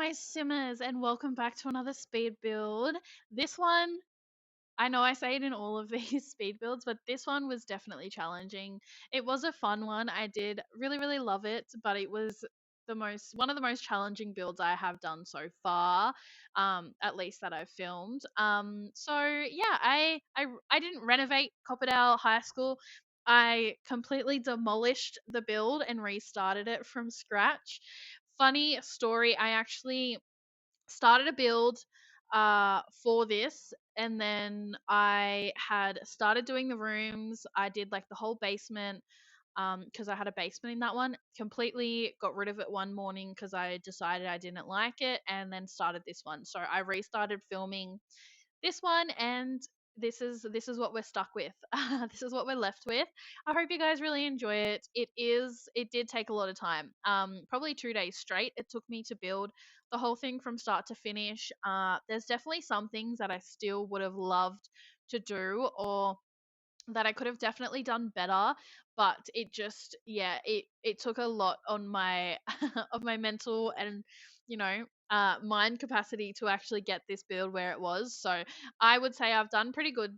my simmers, and welcome back to another speed build. This one, I know I say it in all of these speed builds, but this one was definitely challenging. It was a fun one. I did really love it, but it was one of the most challenging builds I have done so far, at least that I've filmed. So yeah, I didn't renovate Copperdale High School. I completely demolished the build and restarted it from scratch. Funny story, I actually started a build for this, and then I had started doing the rooms. I did like the whole basement because I had a basement in that one. Completely got rid of it one morning because I decided I didn't like it, and then started this one. So I restarted filming this one, and this is what we're stuck with. This is what we're left with. I hope you guys really enjoy it. It did take a lot of time. Probably 2 days straight it took me to build the whole thing from start to finish. There's definitely some things that I still would have loved to do, or that I could have definitely done better, but it just, yeah, it took a lot on my of my mental and, you know, mind capacity to actually get this build where it was. So I would say I've done pretty good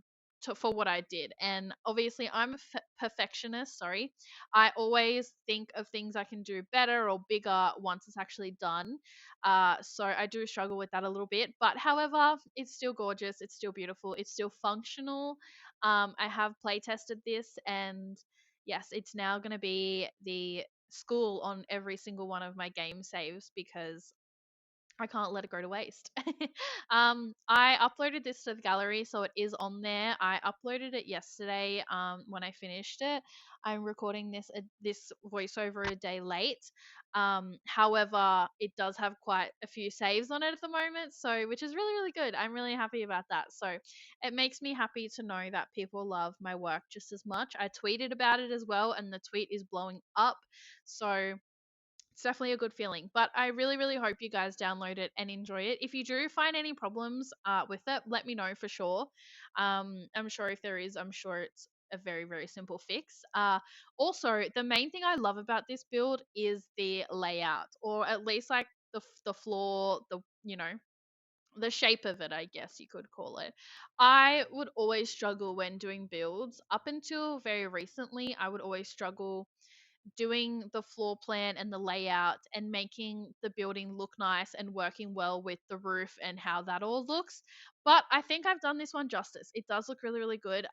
for what I did. And obviously I'm a perfectionist, sorry. I always think of things I can do better or bigger once it's actually done. So I do struggle with that a little bit, but however, it's still gorgeous, it's still beautiful, it's still functional. I have play tested this, and yes, it's now going to be the school on every single one of my game saves because I can't let it go to waste. I uploaded this to the gallery, so it is on there. I uploaded it yesterday. When I finished it, I'm recording this voiceover a day late. However, it does have quite a few saves on it at the moment, so which is really good. I'm really happy about that. So it makes me happy to know that people love my work just as much. I tweeted about it as well, and the tweet is blowing up. So it's definitely a good feeling. But I really hope you guys download it and enjoy it. If you do find any problems with it, let me know for sure. I'm sure if there is, I'm sure it's a very simple fix. Also, the main thing I love about this build is the layout, or at least like the floor, the shape of it, I guess you could call it. I would always struggle when doing builds. Up until very recently, I would always struggle doing the floor plan and the layout and making the building look nice and working well with the roof and how that all looks. But I think I've done this one justice. It does look really good.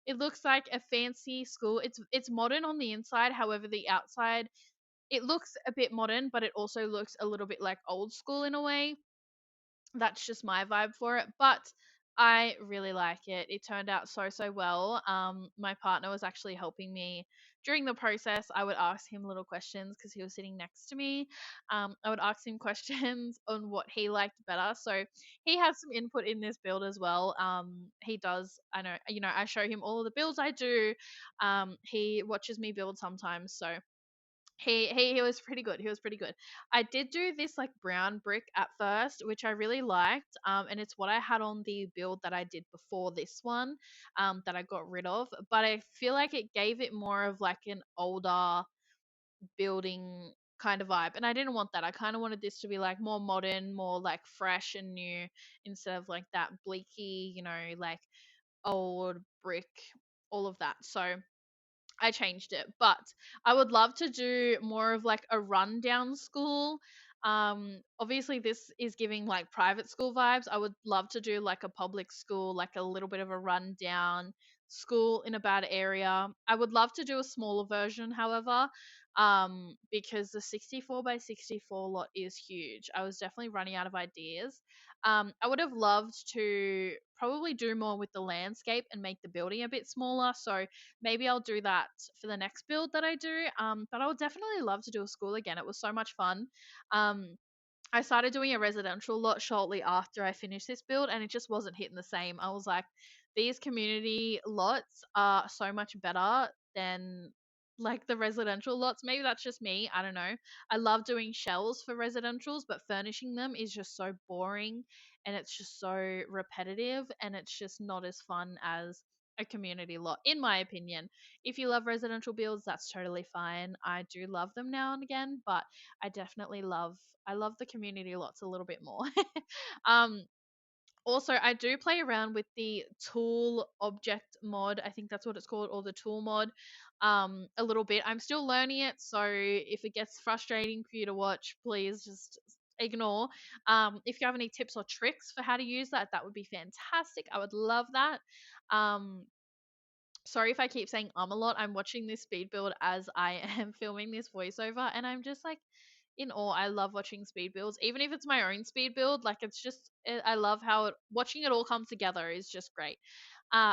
It looks like a fancy school. It's modern on the inside, however the outside it looks a bit modern, but it also looks a little bit like old school in a way. That's just my vibe for it, but I really like it. It turned out so well. My partner was actually helping me during the process. I would ask him little questions because he was sitting next to me. I would ask him questions on what he liked better. So he has some input in this build as well. He does. I know. I show him all of the builds I do. He watches me build sometimes. So he was pretty good. He was pretty good. I did do this like brown brick at first, which I really liked. And it's what I had on the build that I did before this one, that I got rid of. But I feel like it gave it more of like an older building kind of vibe. And I didn't want that. I kind of wanted this to be like more modern, more like fresh and new instead of like that bleaky, like old brick, all of that. So I changed it, but I would love to do more of like a rundown school. Obviously this is giving like private school vibes. I would love to do like a public school, like a little bit of a rundown school in a bad area. I would love to do a smaller version, however, because the 64 by 64 lot is huge. I was definitely running out of ideas. I would have loved to probably do more with the landscape and make the building a bit smaller. So maybe I'll do that for the next build that I do. But I would definitely love to do a school again. It was so much fun. Um, I started doing a residential lot shortly after I finished this build, and it just wasn't hitting the same. I was like, these community lots are so much better than like the residential lots. Maybe that's just me. I don't know. I love doing shells for residentials, but furnishing them is just so boring and it's just so repetitive and it's just not as fun as a community lot, in my opinion. If you love residential builds, that's totally fine. I do love them now and again, but I love the community lots a little bit more. um, Also, I do play around with the tool object mod. I think that's what it's called, or the tool mod, a little bit. I'm still learning it, so if it gets frustrating for you to watch, please just ignore. If you have any tips or tricks for how to use that, that would be fantastic. I would love that. Um, Sorry if I keep saying a lot. I'm watching this speed build as I am filming this voiceover, and I'm just like in awe. I love watching speed builds, even if it's my own speed build. Like it's just, I love how watching it all come together is just great.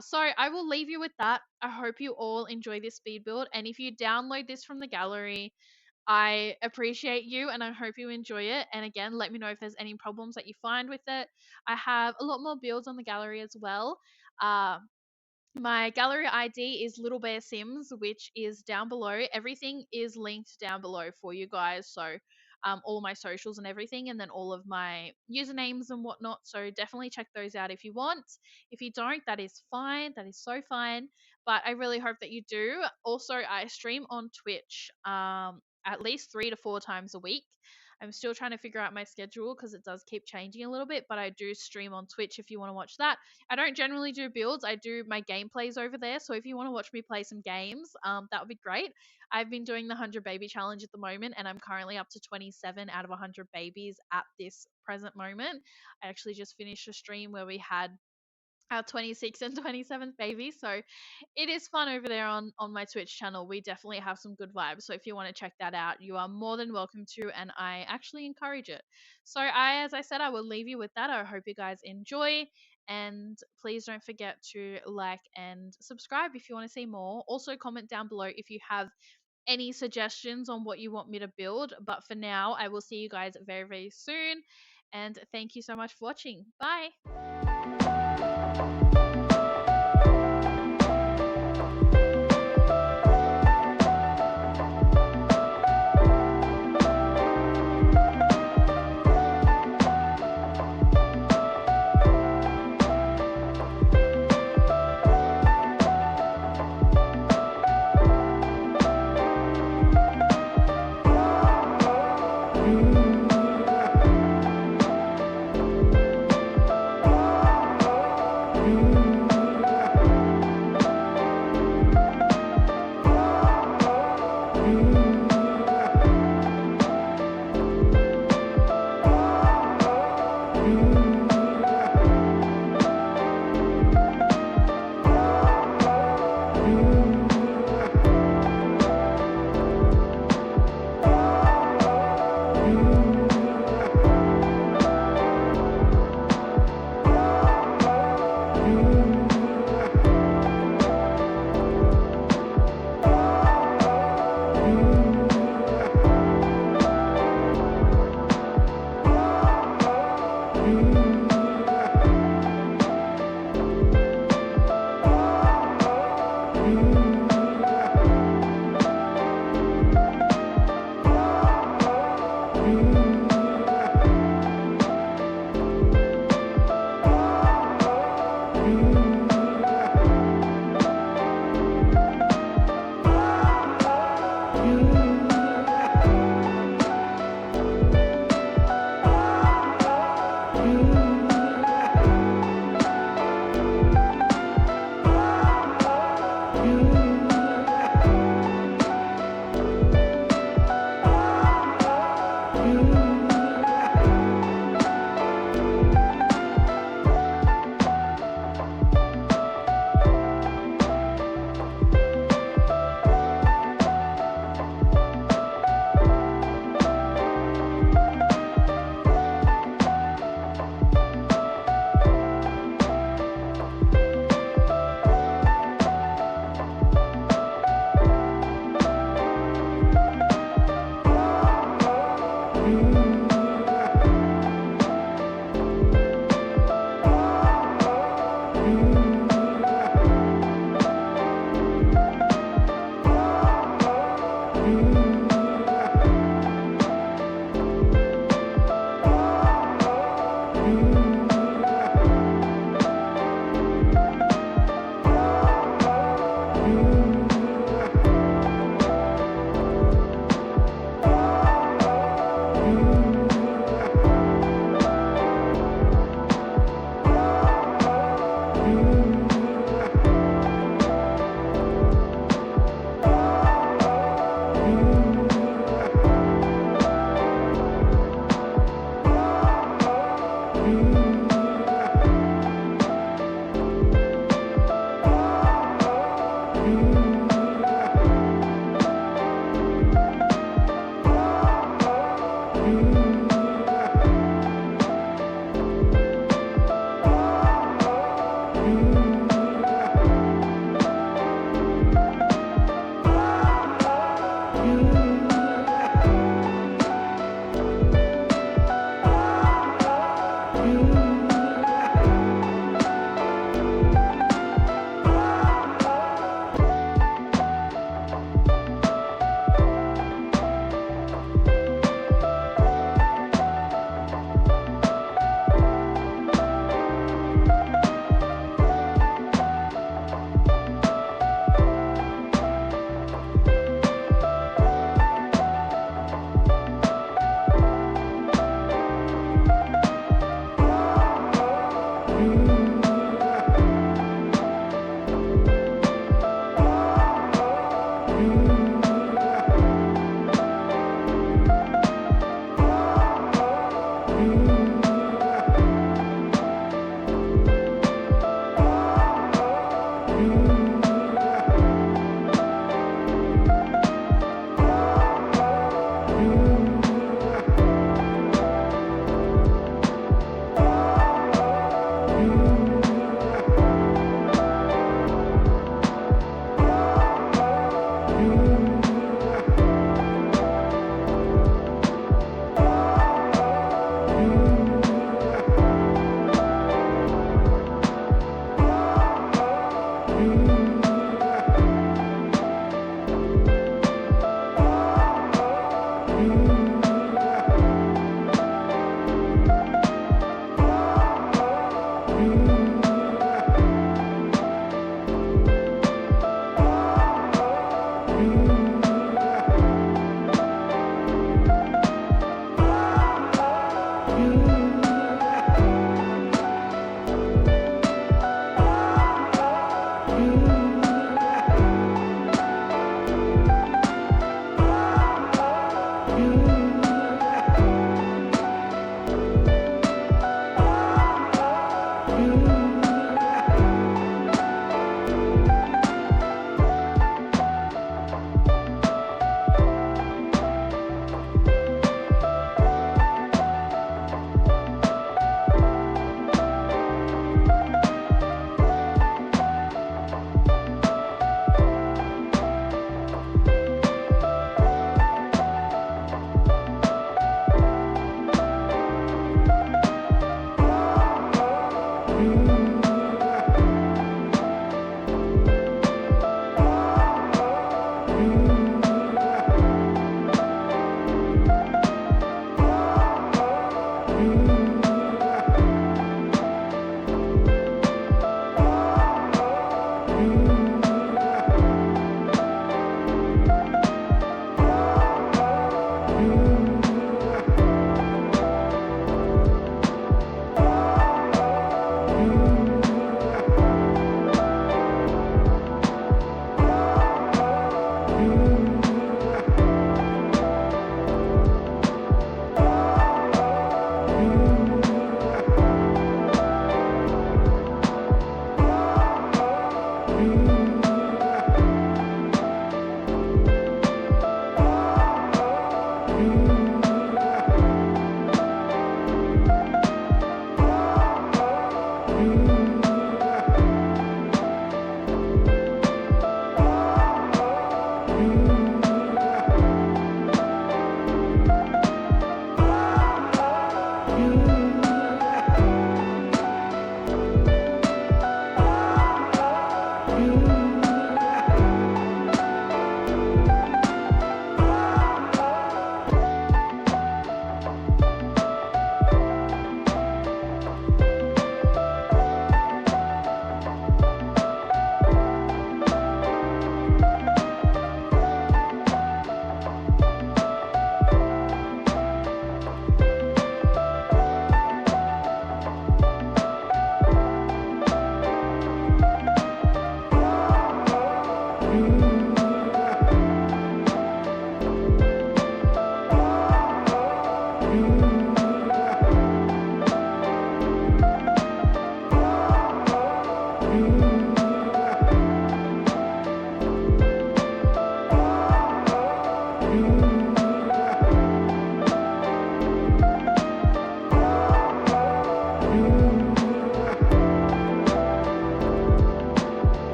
So I will leave you with that. I hope you all enjoy this speed build, and if you download this from the gallery, I appreciate you and I hope you enjoy it. And again, let me know if there's any problems that you find with it. I have a lot more builds on the gallery as well. Uh, my gallery ID is LITTLEBEARSIMS, which is down below. Everything is linked down below for you guys. So, all my socials and everything, and then all of my usernames and whatnot. So, definitely check those out if you want. If you don't, that is fine. That is so fine. But I really hope that you do. Also, I stream on Twitch at least 3 to 4 times a week. I'm still trying to figure out my schedule because it does keep changing a little bit, but I do stream on Twitch if you want to watch that. I don't generally do builds. I do my gameplays over there. So if you want to watch me play some games, that would be great. I've been doing the 100 baby challenge at the moment, and I'm currently up to 27 out of 100 babies at this present moment. I actually just finished a stream where we had our 26th and 27th baby. So it is fun over there on my Twitch channel. We definitely have some good vibes. So if you want to check that out, you are more than welcome to, and I actually encourage it. So as I said, I will leave you with that. I hope you guys enjoy, and please don't forget to like and subscribe if you want to see more. Also comment down below if you have any suggestions on what you want me to build. But for now, I will see you guys very, very soon. And thank you so much for watching. Bye.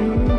you.